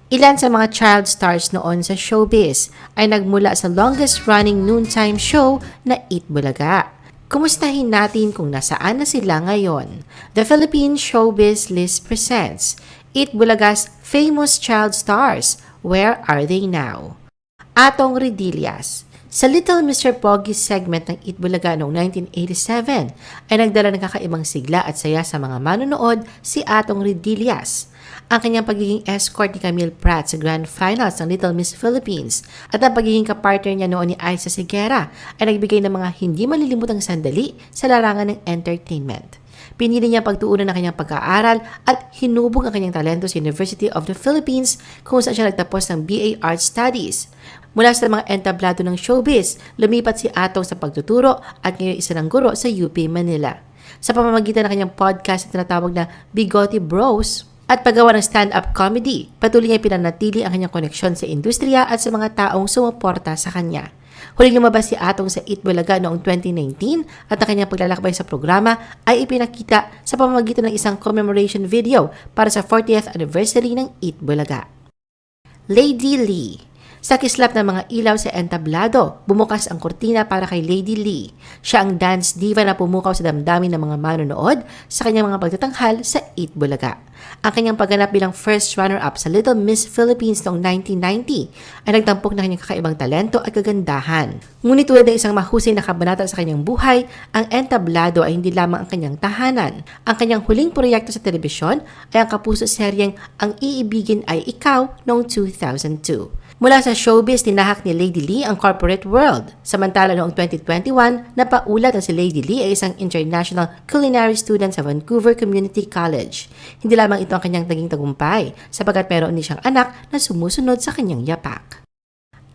Ilan sa mga child stars noon sa showbiz ay nagmula sa longest-running noontime show na Eat Bulaga. Kumustahin natin kung nasaan na sila ngayon. The Philippine Showbiz List presents Eat Bulaga's famous child stars. Where are they now? Atong Redillas. Sa Little Mr. Pogi segment ng Eat Bulaga noong 1987 ay nagdala ng kakaibang sigla at saya sa mga manonood si Atong Redillas. Ang kanyang pagiging escort ni Camille Pratt sa Grand Finals ng Little Miss Philippines at ang pagiging kapartner niya noon ni Aiza Sigera ay nagbigay ng mga hindi malilimutang sandali sa larangan ng entertainment. Pinili niya pagtuunan ng kanyang pag-aaral at hinubog ang kanyang talento sa University of the Philippines kung saan siya nagtapos ng BA Art Studies. Mula sa mga entablado ng showbiz, lumipat si Atong sa pagtuturo at ngayon isa ng guro sa UP Manila. Sa pamamagitan ng kanyang podcast na tinatawag na Bigote Bros, at paggawa ng stand-up comedy, patuloy niya pinanatili ang kanyang koneksyon sa industriya at sa mga taong sumuporta sa kanya. Huling lumabas si Atong sa Eat Bulaga noong 2019 at ang kanyang paglalakbay sa programa ay ipinakita sa pamamagitan ng isang commemoration video para sa 40th anniversary ng Eat Bulaga. Lady Lee. Sa kislap ng mga ilaw sa entablado, bumukas ang kurtina para kay Lady Lee. Siya ang dance diva na pumukaw sa damdamin ng mga manonood sa kanyang mga pagtatanghal sa Eat Bulaga. Ang kanyang pagganap bilang first runner-up sa Little Miss Philippines noong 1990 ay nagtampok ng kanyang kakaibang talento at kagandahan. Ngunit tulad ng isang mahusay na kabanata sa kanyang buhay, ang entablado ay hindi lamang ang kanyang tahanan. Ang kanyang huling proyekto sa telebisyon ay ang kapuso seryeng Ang Iibigin Ay Ikaw noong 2002. Mula sa showbiz, tinahak ni Lady Lee ang corporate world. Samantala noong 2021, napaulat na si Lady Lee ay isang international culinary student sa Vancouver Community College. Hindi lamang ito ang kanyang naging tagumpay, sapagkat meron din siyang anak na sumusunod sa kanyang yapak.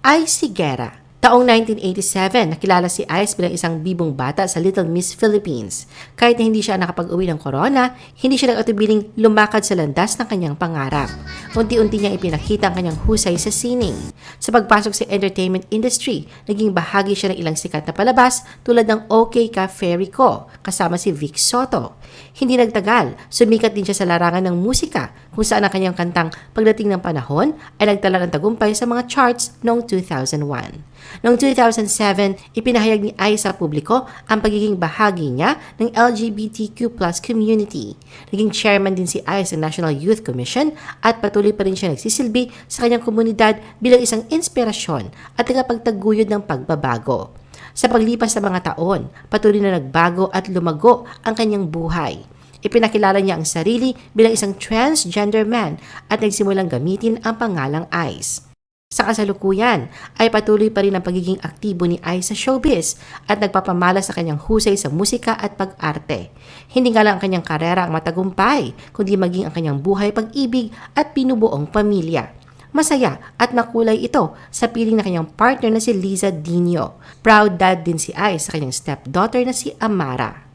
Aiza Sigera. Taong 1987, nakilala si Ice bilang isang bibong bata sa Little Miss Philippines. Kahit na hindi siya nakapag-uwi ng corona, hindi siya nag-atubiling lumakad sa landas ng kanyang pangarap. Unti-unti niyang ipinakita ang kanyang husay sa sining. Sa pagpasok sa entertainment industry, naging bahagi siya ng ilang sikat na palabas tulad ng OK Ka Fairy Ko, kasama si Vic Soto. Hindi nagtagal, sumikat din siya sa larangan ng musika, kung saan ang kanyang kantang Pagdating ng Panahon ay nagtala ng tagumpay sa mga charts noong 2001. Noong 2007, ipinahayag ni Aiza sa publiko ang pagiging bahagi niya ng LGBTQ+ community. Naging chairman din si Aiza sa National Youth Commission at patuloy pa rin siya nagsisilbi sa kanyang komunidad bilang isang inspirasyon at tagapagtaguyod ng pagbabago. Sa paglipas ng mga taon, patuloy na nagbago at lumago ang kanyang buhay. Ipinakilala niya ang sarili bilang isang transgender man at nagsimulang gamitin ang pangalang Ice. Sa kasalukuyan ay patuloy pa rin ang pagiging aktibo ni Ice sa showbiz at nagpapamala sa kanyang husay sa musika at pag-arte. Hindi nga lang ang kanyang karera ang matagumpay, kundi maging ang kanyang buhay, pag-ibig at pinubuong pamilya. Masaya at makulay ito sa piling ng kanyang partner na si Liza Dino. Proud dad din si Ice sa kanyang stepdaughter na si Amara.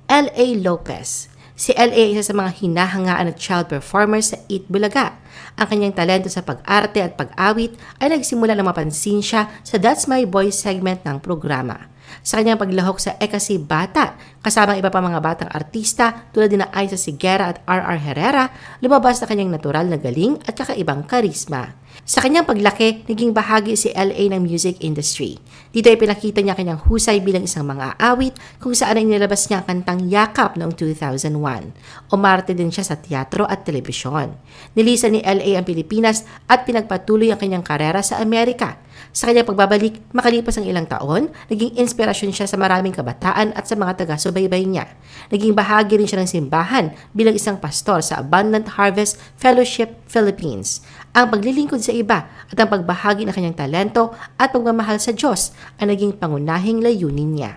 L.A. Lopez. Si L.A. ay isa sa mga hinahangaan at child performers sa Eat Bulaga. Ang kanyang talento sa pag-arte at pag-awit ay nagsimula na mapansin siya sa That's My Boy segment ng programa. Sa kanyang paglahok sa Ekasi Bata, kasama iba pa mga batang artista tulad din na Aiza Sigera at R.R. Herrera, lumabas na kanyang natural na galing at kakaibang karisma. Sa kanyang paglaki, naging bahagi si L.A. ng music industry. Dito ay pinakita niya kanyang husay bilang isang mga awit kung saan ay nilabas niya ang kantang Yakap noong 2001. Umarte din siya sa teatro at telebisyon. Nilisan ni L.A. ang Pilipinas at pinagpatuloy ang kanyang karera sa Amerika. Sa kanyang pagbabalik, makalipas ang ilang taon, naging inspirasyon siya sa maraming kabataan at sa mga taga-subaybay niya. Naging bahagi rin siya ng simbahan bilang isang pastor sa Abundant Harvest Fellowship Philippines. Ang paglilingkod sa iba at ang pagbahagi ng kanyang talento at pagmamahal sa Diyos ang naging pangunahing layunin niya.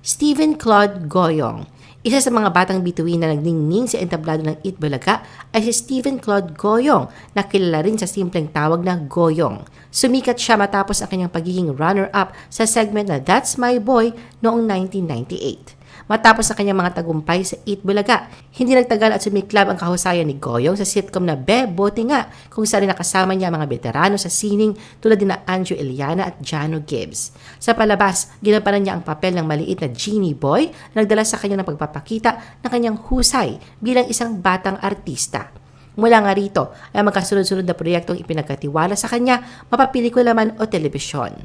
Stephen Claude Goyong. Isa sa mga batang bituin na nagningning sa entablado ng Eat Bulaga ay si Stephen Claude Goyong na kilala rin sa simpleng tawag na Goyong. Sumikat siya matapos ang kanyang pagiging runner-up sa segment na That's My Boy noong 1998. Matapos ang kanyang mga tagumpay sa Eat Bulaga, hindi nagtagal at sumiklab ang kahusayan ni Goyong sa sitcom na Be, Bote Nga, kung saan nakasama niya ang mga veterano sa sining tulad din na Andrew Iliana at Jano Gibbs. Sa palabas, ginampanan niya ang papel ng maliit na genie boy na nagdala sa kanya ng pagpapakita ng kanyang husay bilang isang batang artista. Mula nga rito ay magkasunod-sunod na proyektong ipinagkatiwala sa kanya, mapapelikula man o telebisyon.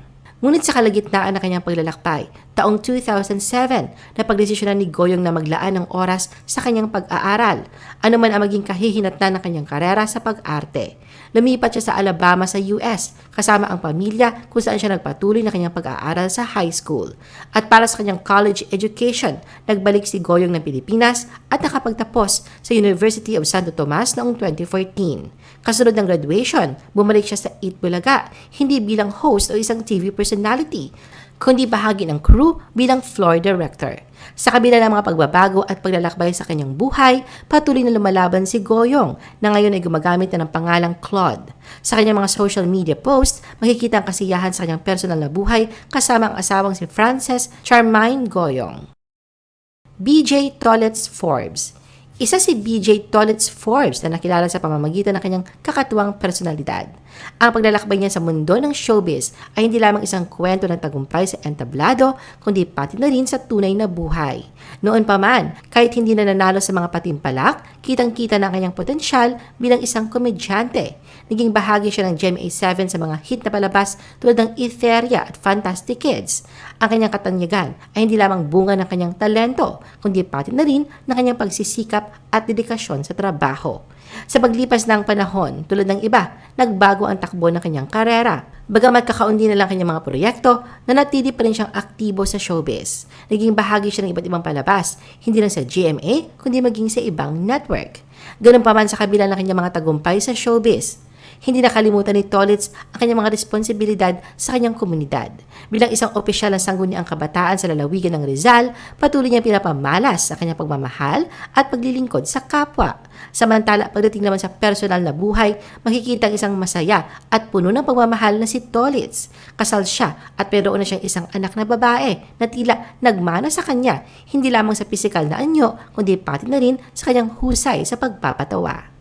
Ngunit sa kalagitnaan ng kanyang paglalakbay, taong 2007, napagdesisyonan ni Goyong na maglaan ng oras sa kanyang pag-aaral, anuman ang maging kahihinatnan ng kanyang karera sa pag-arte. Lumipat siya sa Alabama sa US, kasama ang pamilya kung saan siya nagpatuloy na kanyang pag-aaral sa high school. At para sa kanyang college education, nagbalik si Goyong ng Pilipinas at nakapagtapos sa University of Santo Tomas noong 2014. Kasunod ng graduation, bumalik siya sa Eat Bulaga, hindi bilang host o isang TV personality, kundi bahagi ng crew bilang floor director. Sa kabila ng mga pagbabago at paglalakbay sa kanyang buhay, patuloy na lumalaban si Goyong na ngayon ay gumagamit na ng pangalang Claude. Sa kanyang mga social media posts, makikita ang kasiyahan sa kanyang personal na buhay kasama ang asawang si Frances Charmaine Goyong. BJ Tolets Forbes. Isa si BJ Tolets Forbes na nakilala sa pamamagitan ng kanyang kakatuwang personalidad. Ang paglalakbay niya sa mundo ng showbiz ay hindi lamang isang kwento ng tagumpay sa entablado, kundi pati na rin sa tunay na buhay. Noon pa man, kahit hindi na nanalo sa mga patimpalak, kitang-kita na ang kanyang potensyal bilang isang komedyante. Naging bahagi siya ng GMA7 sa mga hit na palabas tulad ng Etheria at Fantastic Kids. Ang kanyang katanyagan ay hindi lamang bunga ng kanyang talento, kundi pati na rin ng kanyang pagsisikap at dedikasyon sa trabaho. Sa paglipas ng panahon, tulad ng iba, nagbago ang takbo ng kanyang karera. Bagamat kakaunti na lang kanyang mga proyekto, nanatili pa rin siyang aktibo sa showbiz. Naging bahagi siya ng iba't ibang palabas, hindi lang sa GMA, kundi maging sa ibang network. Ganun pa man sa kabila ng kanyang mga tagumpay sa showbiz. Hindi nakalimutan ni Tolets ang kanyang mga responsibilidad sa kanyang komunidad. Bilang isang opisyal ng sangguniang kabataan sa lalawigan ng Rizal, patuloy niyang pinapamalas ang kanyang pagmamahal at paglilingkod sa kapwa. Samantala, pagdating naman sa personal na buhay, makikita ang isang masaya at puno ng pagmamahal na si Tolets. Kasal siya at mayroon na siyang isang anak na babae na tila nagmana sa kanya, hindi lamang sa pisikal na anyo, kundi pati na rin sa kanyang husay sa pagpapatawa.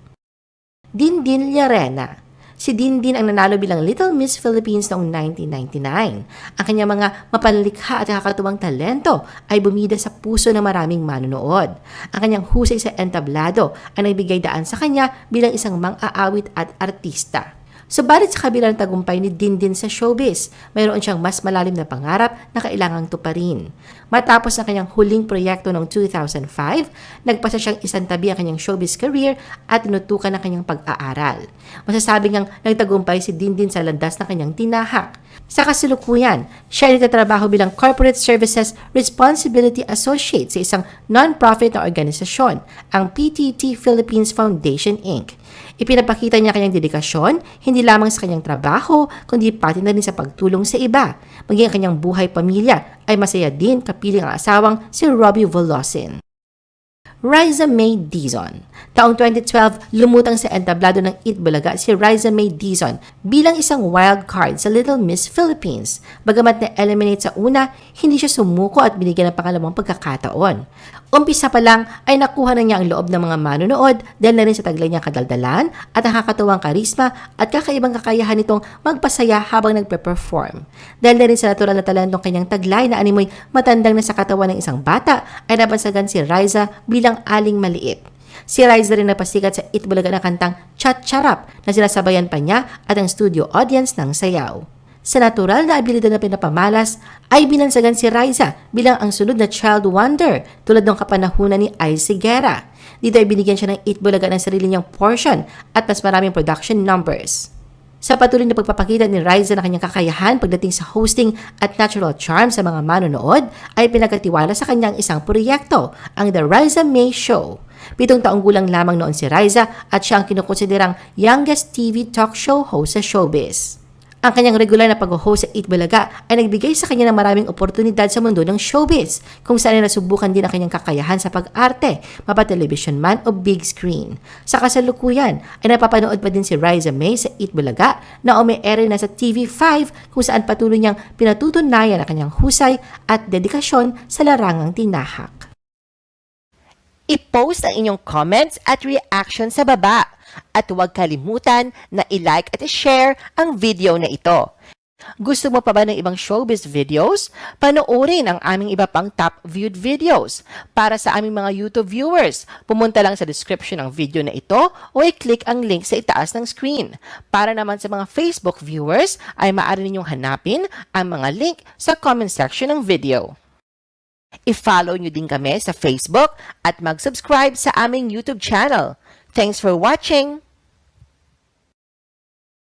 Dindin Llarena. Si Dindin ang nanalo bilang Little Miss Philippines noong 1999. Ang kanyang mga mapanlikha at nakakatuwang talento ay bumida sa puso ng maraming manonood. Ang kanyang husay sa entablado ay nagbigay daan sa kanya bilang isang mang-aawit at artista. Subalit sa kabila ng tagumpay ni Dindin sa showbiz, mayroon siyang mas malalim na pangarap na kailangang tuparin. Matapos ang kanyang huling proyekto noong 2005, nagpasa siyang isantabi ang kanyang showbiz career at tinutukan ang kanyang pag-aaral. Masasabi ngang nagtagumpay si Dindin sa landas na kanyang tinahak. Sa kasalukuyan, siya ay nagtatrabaho bilang Corporate Services Responsibility Associate sa isang non-profit na organisasyon, ang PTT Philippines Foundation Inc. Ipinapakita niya kanyang dedikasyon, hindi lamang sa kanyang trabaho, kundi pati na rin sa pagtulong sa iba. Maging ang kanyang buhay pamilya ay masaya din kapiling ang asawang si Robbie Velosin. Riza May Dizon. Taong 2012, lumutang sa entablado ng Eat Bulaga si Riza May Dizon bilang isang wild card sa Little Miss Philippines. Bagamat na-eliminate sa una, hindi siya sumuko at binigyan ng pangalawang pagkakataon. Umpisa pa lang ay nakuha na niya ang loob ng mga manonood dahil na rin sa taglay niyang kadaldalan at nakakatuwang karisma at kakaibang kakayahan nitong magpasaya habang nagpe-perform. Dahil na rin sa natural na talentong kanyang taglay na animoy matandang na sa katawan ng isang bata ay nabansagan si Riza bilang aling maliit. Si Riza rin napasikat sa Eat Bulaga na kantang Chat Charap na sinasabayan pa niya at ang studio audience ng sayaw. Sa natural na abilidad na pinapamalas, ay binansagan si Riza bilang ang sunod na child wonder tulad ng kapanahunan ni Icy Guerra. Dito ay binigyan siya ng Eat Bulaga ng sarili niyang portion at mas maraming production numbers. Sa patuloy na pagpapakita ni Riza na kanyang kakayahan pagdating sa hosting at natural charm sa mga manonood, ay pinagkatiwala sa kanyang isang proyekto, ang The Riza May Show. 7 taong gulang lamang noon si Riza at siya ang kinukonsiderang youngest TV talk show host sa showbiz. Ang kanyang regular na pag-host sa Eat Bulaga ay nagbigay sa kanya ng maraming oportunidad sa mundo ng showbiz, kung saan ay nasubukan din ang kanyang kakayahan sa pag-arte, mapa-television man o big screen. Sa kasalukuyan ay napapanood pa din si Riza May sa Eat Bulaga na umi-air na sa TV5, kung saan patuloy niyang pinatutunayan ang kanyang husay at dedikasyon sa larangang tinahak. I-post ang inyong comments at reaction sa baba. At huwag kalimutan na i-like at i-share ang video na ito. Gusto mo pa ba ng ibang showbiz videos? Panoorin ang aming iba pang top viewed videos. Para sa aming mga YouTube viewers, pumunta lang sa description ng video na ito o i-click ang link sa itaas ng screen. Para naman sa mga Facebook viewers, ay maaari ninyong hanapin ang mga link sa comment section ng video. I-follow nyo din kami sa Facebook at mag-subscribe sa aming YouTube channel. Thanks for watching!